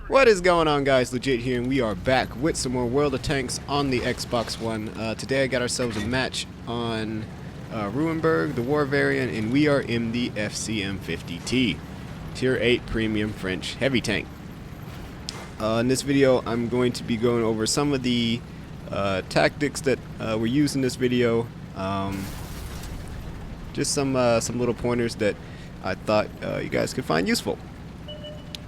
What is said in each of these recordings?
What is going on, guys? Legit here, and we are back with some more World of Tanks on the Xbox One. Today I got ourselves a match on Ruinberg, the war variant, and we are in the FCM 50t, Tier 8 Premium French Heavy Tank. In this video, I'm going to be going over some of the tactics that were used in this video. Just some little pointers that I thought you guys could find useful.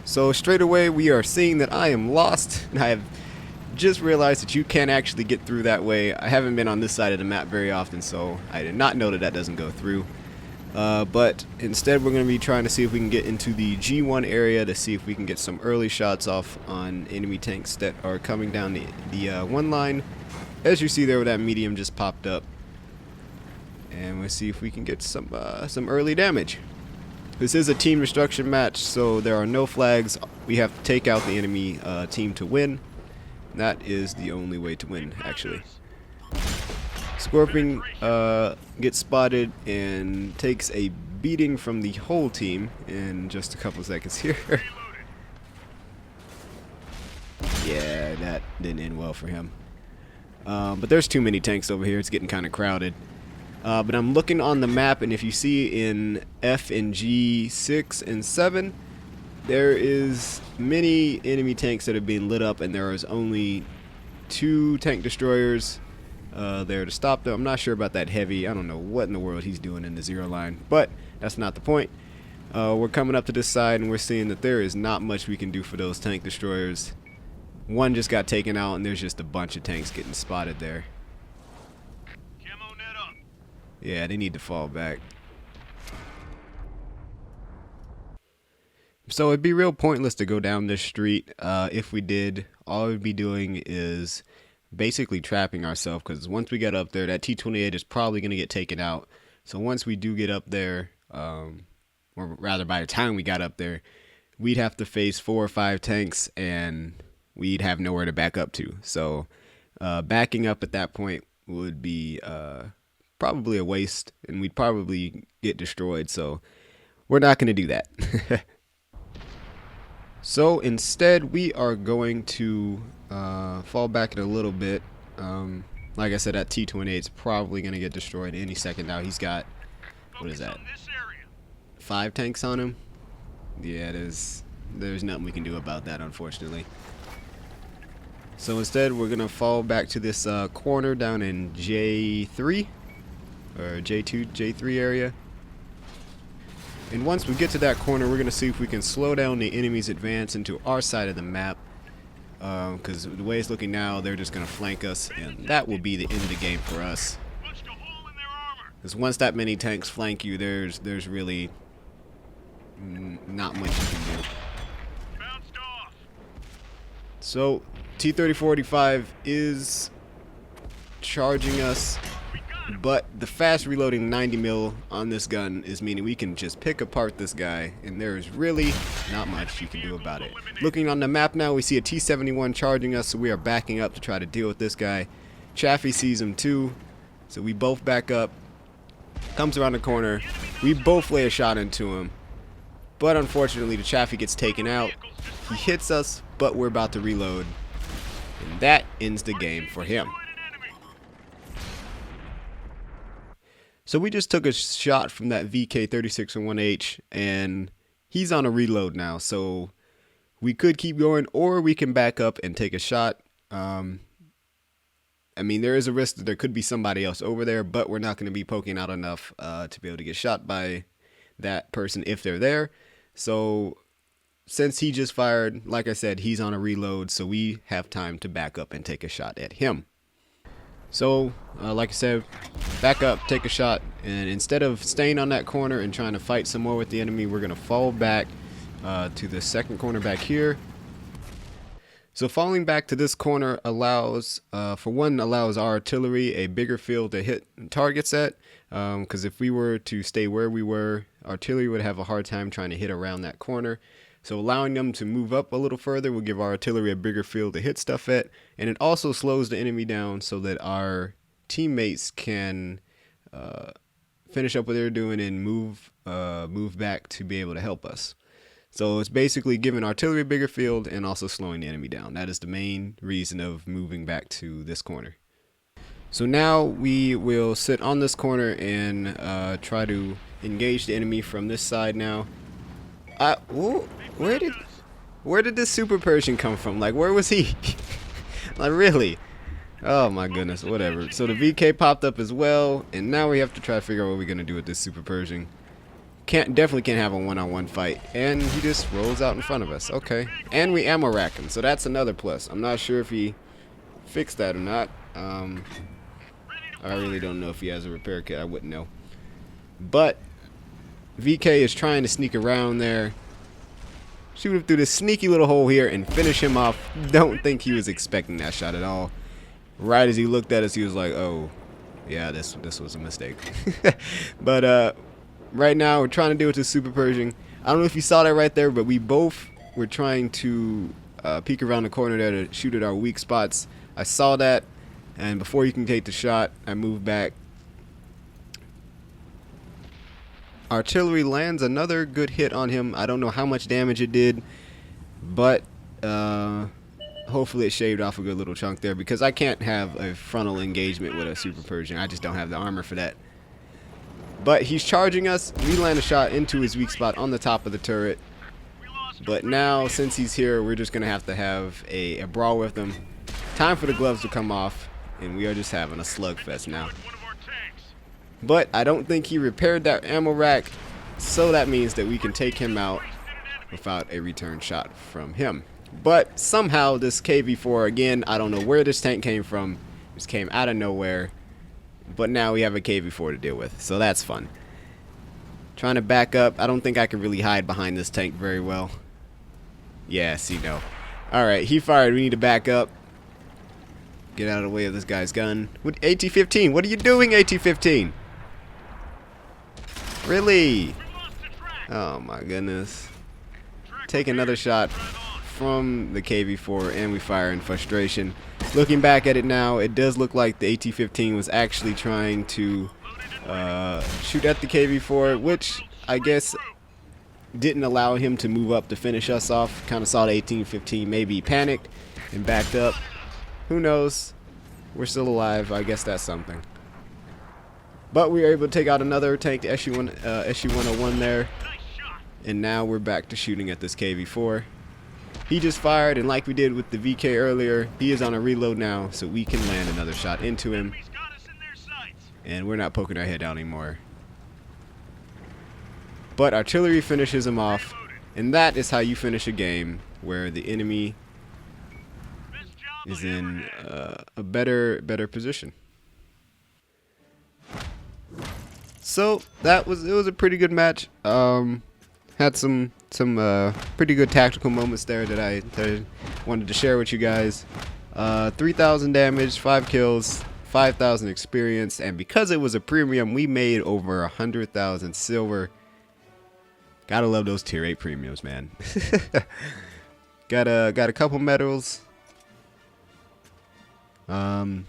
So straight away we are seeing that I am lost, and I have just realized that you can't actually get through that way. I haven't been on this side of the map very often, so I did not know that that doesn't go through. But instead we're going to be trying to see if we can get into the G1 area to see if we can get some early shots off on enemy tanks that are coming down the one line. As you see there, that medium just popped up, and we'll see if we can get some early damage. This is a team destruction match, so there are no flags. We have to take out the enemy team to win. That is the only way to win, actually. Scorpion gets spotted and takes a beating from the whole team in just a couple seconds here. Yeah, that didn't end well for him. But there's too many tanks over here. It's getting kind of crowded. But I'm looking on the map, and if you see in F and G 6 and 7, there is many enemy tanks that are being lit up, and there is only 2 tank destroyers there to stop them. I'm not sure about that heavy. I don't know what in the world he's doing in the zero line, but that's not the point. We're coming up to this side, and we're seeing that there is not much we can do for those tank destroyers. One just got taken out, and there's just a bunch of tanks getting spotted there. Yeah, they need to fall back. So it'd be real pointless to go down this street. If we did, all we'd be doing is basically trapping ourselves, because once we get up there, that T-28 is probably going to get taken out. So once we do get up there, or rather by the time we got up there, we'd have to face 4 or 5 tanks, and we'd have nowhere to back up to. So backing up at that point would be probably a waste, and we'd probably get destroyed, so we're not going to do that. So instead we are going to fall back in a little bit. Like I said, that T-28 is probably going to get destroyed any second now. He's got, what is that, 5 tanks on him? Yeah, there's nothing we can do about that, unfortunately. So instead we're going to fall back to this corner down in J3 or J2, J3 area. And once we get to that corner, we're going to see if we can slow down the enemy's advance into our side of the map. Because the way it's looking now, they're just going to flank us, and that will be the end of the game for us. Because once that many tanks flank you, there's really not much you can do. So T-3045 is charging us, but the fast reloading 90 mil on this gun is meaning we can just pick apart this guy, and there is really not much you can do about it. Looking on the map now, we see a T-71 charging us, so we are backing up to try to deal with this guy. Chaffee sees him too, so we both back up. Comes around the corner, we both lay a shot into him, but unfortunately the Chaffee gets taken out. He hits us, but we're about to reload, and that ends the game for him. So we just took a shot from that VK-3601H, and he's on a reload now. So we could keep going, or we can back up and take a shot. I mean, there is a risk that there could be somebody else over there, but we're not going to be poking out enough to be able to get shot by that person if they're there. So since he just fired, like I said, he's on a reload, so we have time to back up and take a shot at him. So, like I said, back up, take a shot, and instead of staying on that corner and trying to fight some more with the enemy, we're going to fall back to the second corner back here. So falling back to this corner allows, for one, allows our artillery a bigger field to hit targets at, because if we were to stay where we were, artillery would have a hard time trying to hit around that corner. So allowing them to move up a little further will give our artillery a bigger field to hit stuff at, and it also slows the enemy down so that our teammates can finish up what they're doing and move back to be able to help us. So it's basically giving artillery a bigger field and also slowing the enemy down. That is the main reason of moving back to this corner. So now we will sit on this corner and try to engage the enemy from this side now. Where did this Super Persian come from? Like, where was he? Like, really? Oh my goodness, whatever. So the VK popped up as well, and now we have to try to figure out what we're gonna do with this Super Persian. Definitely can't have a one-on-one fight, and he just rolls out in front of us. Okay, and we ammo rack him, so that's another plus. I'm not sure if he fixed that or not. I really don't know if he has a repair kit. I wouldn't know. But VK is trying to sneak around there, shoot him through this sneaky little hole here, and finish him off. Don't think he was expecting that shot at all. Right as he looked at us, he was like, "Oh, yeah, this was a mistake." But right now we're trying to deal with this Super Persian. I don't know if you saw that right there, but we both were trying to peek around the corner there to shoot at our weak spots. I saw that, and before you can take the shot, I moved back. Artillery lands another good hit on him. I don't know how much damage it did, but hopefully it shaved off a good little chunk there, because I can't have a frontal engagement with a Super Persian. I just don't have the armor for that. But he's charging us. We land a shot into his weak spot on the top of the turret. But now, since he's here, we're just going to have a brawl with him. Time for the gloves to come off, and we are just having a slugfest now. But I don't think he repaired that ammo rack, so that means that we can take him out without a return shot from him. But somehow this KV-4, again, I don't know where this tank came from. Just came out of nowhere. But now we have a KV-4 to deal with, so that's fun. Trying to back up. I don't think I can really hide behind this tank very well. Yeah, see, no. Alright, he fired. We need to back up. Get out of the way of this guy's gun. What, AT-15? What are you doing, AT-15? Really? Oh my goodness. Take another shot from the KV-4, and we fire in frustration. Looking back at it now, it does look like the AT-15 was actually trying to shoot at the KV-4, which I guess didn't allow him to move up to finish us off. Kind of saw the AT-15 maybe panicked and backed up. Who knows? We're still alive. I guess that's something. But we were able to take out another tank, the SU-101 there. And now we're back to shooting at this KV-4. He just fired, and like we did with the VK earlier, he is on a reload now, so we can land another shot into him. And we're not poking our head down anymore. But artillery finishes him off, and that is how you finish a game where the enemy is in a better position. So it was a pretty good match. Had some pretty good tactical moments there that I wanted to share with you guys. 3,000 damage, 5 kills, 5,000 experience, and because it was a premium, we made over 100,000 silver. Gotta love those tier 8 premiums, man. Got a couple medals. Also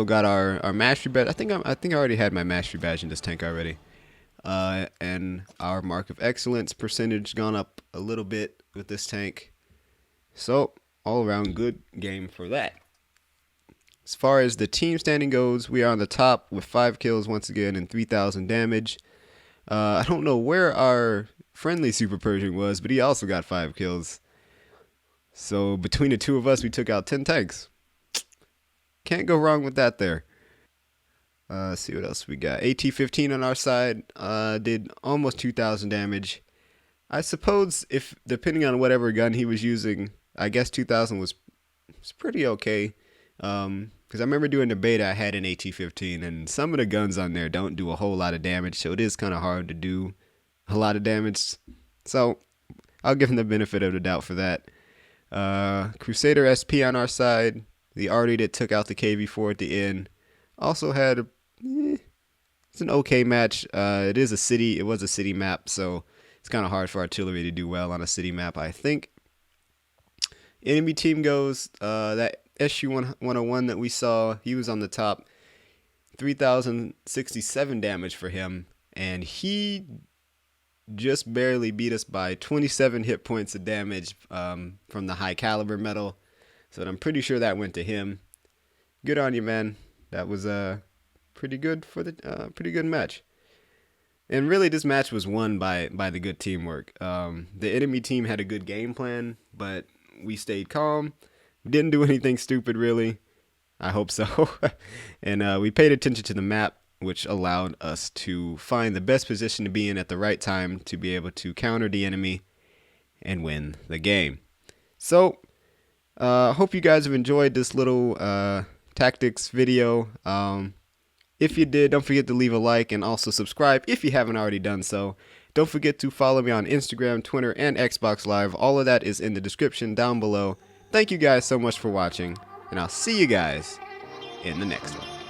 got our mastery badge. I think I already had my mastery badge in this tank already. And our mark of excellence percentage gone up a little bit with this tank. So all around good game for that. As far as the team standing goes, we are on the top with 5 kills once again and 3,000 damage. I don't know where our friendly Super Persian was, but he also got 5 kills. So between the two of us, we took out 10 tanks. Can't go wrong with that there. Let's see what else we got. AT-15 on our side did almost 2,000 damage. I suppose if depending on whatever gun he was using, I guess 2,000 was pretty okay. Because I remember doing the beta, I had an AT-15, and some of the guns on there don't do a whole lot of damage, so it is kind of hard to do a lot of damage. So I'll give him the benefit of the doubt for that. Crusader SP on our side, the arty that took out the KV-4 at the end, also had it's an okay match. It was a city map, so it's kind of hard for artillery to do well on a city map, I think. Enemy team goes, that SU-101 that we saw, he was on the top. 3,067 damage for him, and he just barely beat us by 27 hit points of damage from the high caliber metal. So I'm pretty sure that went to him. Good on you, man. That was pretty good for the pretty good match. And really, this match was won by the good teamwork. The enemy team had a good game plan, but we stayed calm. Didn't do anything stupid, really. I hope so. And we paid attention to the map, which allowed us to find the best position to be in at the right time to be able to counter the enemy and win the game. So, hope you guys have enjoyed this little tactics video. If you did, don't forget to leave a like and also subscribe if you haven't already done so. Don't forget to follow me on Instagram, Twitter, and Xbox Live. All of that is in the description down below. Thank you guys so much for watching, and I'll see you guys in the next one.